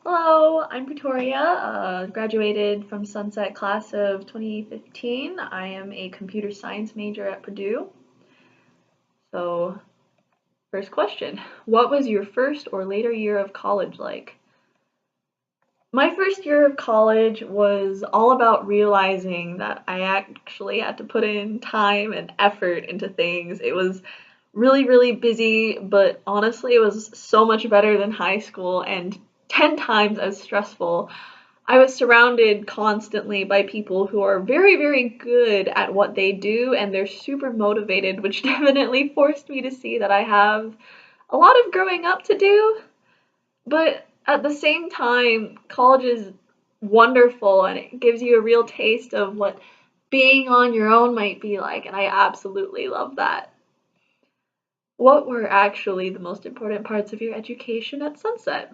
Hello, I'm Pretoria, graduated from Sunset class of 2015. I am a computer science major at Purdue. So, first question, what was your first or later year of college like? My first year of college was all about realizing that I actually had to put in time and effort into things. It was really, really busy, but honestly, it was so much better than high school and 10 times as stressful. I was surrounded constantly by people who are very, very good at what they do and they're super motivated, which definitely forced me to see that I have a lot of growing up to do. But at the same time, college is wonderful and it gives you a real taste of what being on your own might be like, and I absolutely love that. What were actually the most important parts of your education at Sunset?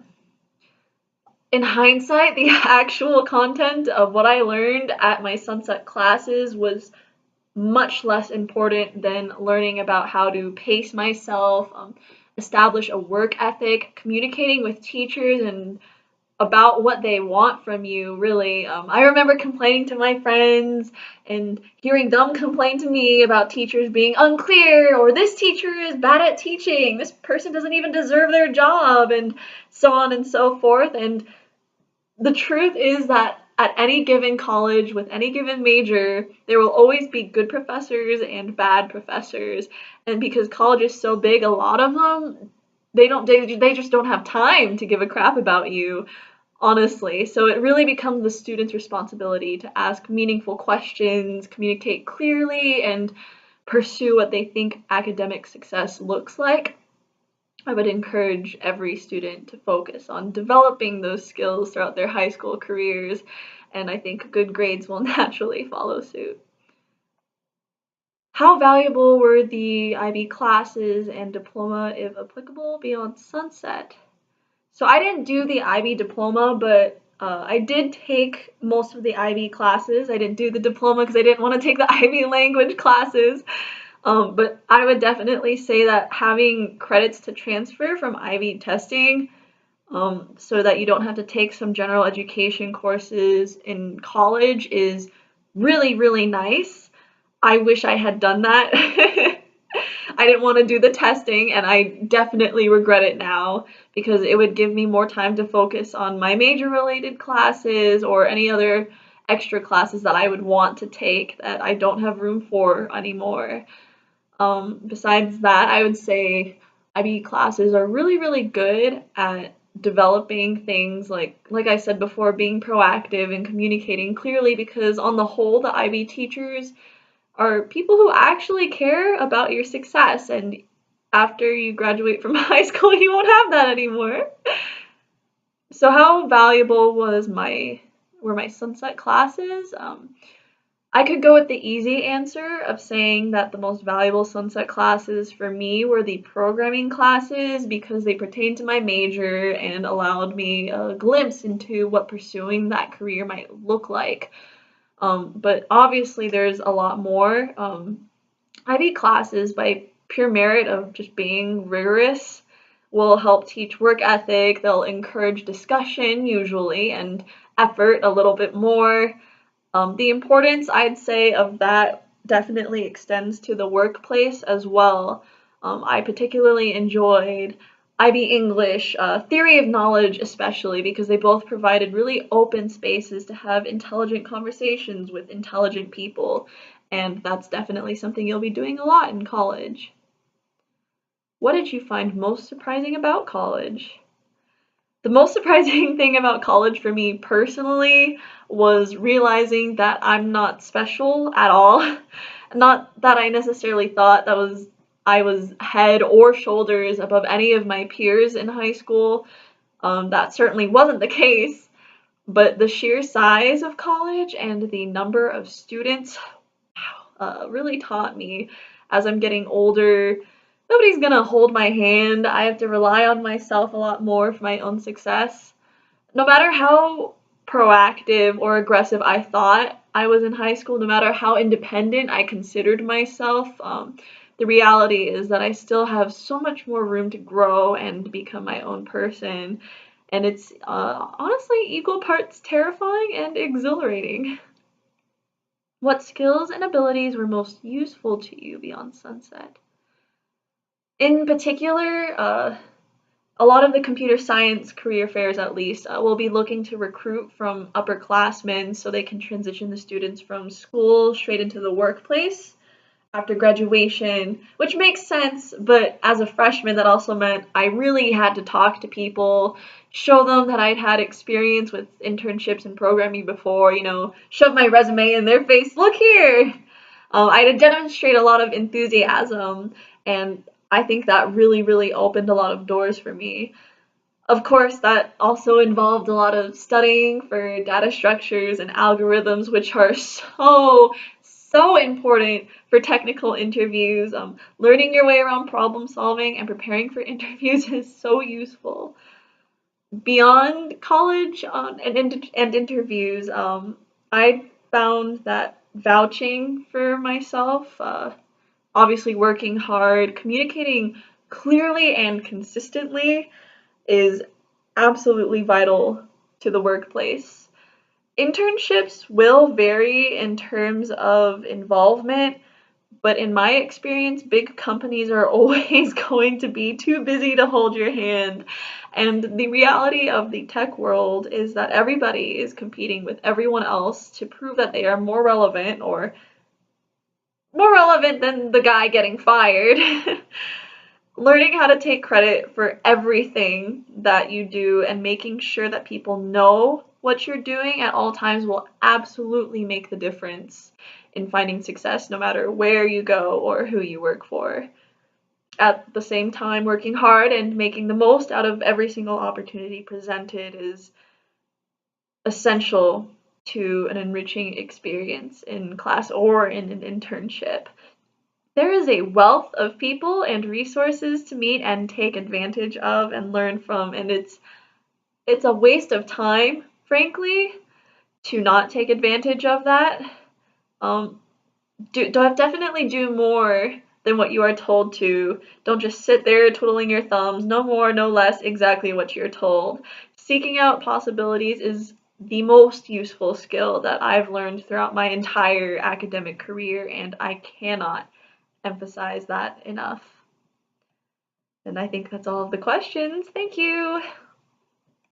In hindsight, the actual content of what I learned at my Sunset classes was much less important than learning about how to pace myself, establish a work ethic, communicating with teachers, and about what they want from you, really. I remember complaining to my friends and hearing them complain to me about teachers being unclear, or this teacher is bad at teaching, this person doesn't even deserve their job, and so on and so forth. And the truth is that at any given college with any given major, there will always be good professors and bad professors. And because college is so big, a lot of them they just don't have time to give a crap about you, honestly. So it really becomes the student's responsibility to ask meaningful questions, communicate clearly, and pursue what they think academic success looks like. I would encourage every student to focus on developing those skills throughout their high school careers, and I think good grades will naturally follow suit. How valuable were the IB classes and diploma, if applicable, beyond Sunset? So I didn't do the IB diploma, but I did take most of the IB classes. I didn't do the diploma because I didn't want to take the IB language classes. But I would definitely say that having credits to transfer from IB testing, so that you don't have to take some general education courses in college is really, really nice. I wish I had done that. I didn't want to do the testing, and I definitely regret it now because it would give me more time to focus on my major related classes or any other extra classes that I would want to take that I don't have room for anymore. Besides that, I would say IB classes are really, really good at developing things like I said before, being proactive and communicating clearly because on the whole, the IB teachers are people who actually care about your success, and after you graduate from high school, you won't have that anymore. So how valuable were my Sunset classes? I could go with the easy answer of saying that the most valuable Sunset classes for me were the programming classes because they pertain to my major and allowed me a glimpse into what pursuing that career might look like. But obviously, there's a lot more. IB classes, by pure merit of just being rigorous, will help teach work ethic. They'll encourage discussion, usually, and effort a little bit more. The importance, I'd say, of that definitely extends to the workplace as well. I particularly enjoyed IB English, theory of knowledge especially, because they both provided really open spaces to have intelligent conversations with intelligent people, and that's definitely something you'll be doing a lot in college. What did you find most surprising about college? The most surprising thing about college for me personally was realizing that I'm not special at all. Not that I necessarily thought I was head or shoulders above any of my peers in high school. That certainly wasn't the case, but the sheer size of college and the number of students really taught me as I'm getting older. Nobody's gonna hold my hand. I have to rely on myself a lot more for my own success. No matter how proactive or aggressive I thought I was in high school, no matter how independent I considered myself, the reality is that I still have so much more room to grow and become my own person. and it's honestly equal parts terrifying and exhilarating. What skills and abilities were most useful to you beyond Sunset? In particular, a lot of the computer science career fairs, at least, will be looking to recruit from upperclassmen so they can transition the students from school straight into the workplace after graduation, which makes sense, but as a freshman, that also meant I really had to talk to people, show them that I'd had experience with internships and programming before, shove my resume in their face, look here. I had to demonstrate a lot of enthusiasm, and I think that really, really opened a lot of doors for me. Of course, that also involved a lot of studying for data structures and algorithms, which are so important for technical interviews. Learning your way around problem solving and preparing for interviews is so useful. Beyond college and interviews, I found that vouching for myself, obviously working hard, communicating clearly and consistently is absolutely vital to the workplace. Internships will vary in terms of involvement, but in my experience, big companies are always going to be too busy to hold your hand. And the reality of the tech world is that everybody is competing with everyone else to prove that they are more relevant or more relevant than the guy getting fired. Learning how to take credit for everything that you do and making sure that people know what you're doing at all times will absolutely make the difference in finding success no matter where you go or who you work for. At the same time, working hard and making the most out of every single opportunity presented is essential to an enriching experience in class or in an internship. There is a wealth of people and resources to meet and take advantage of and learn from, and it's a waste of time, frankly, to not take advantage of that. Um, definitely do more than what you are told to. Don't just sit there twiddling your thumbs. No more, no less, exactly what you're told. Seeking out possibilities is the most useful skill that I've learned throughout my entire academic career, and I cannot emphasize that enough. And I think that's all of the questions. Thank you.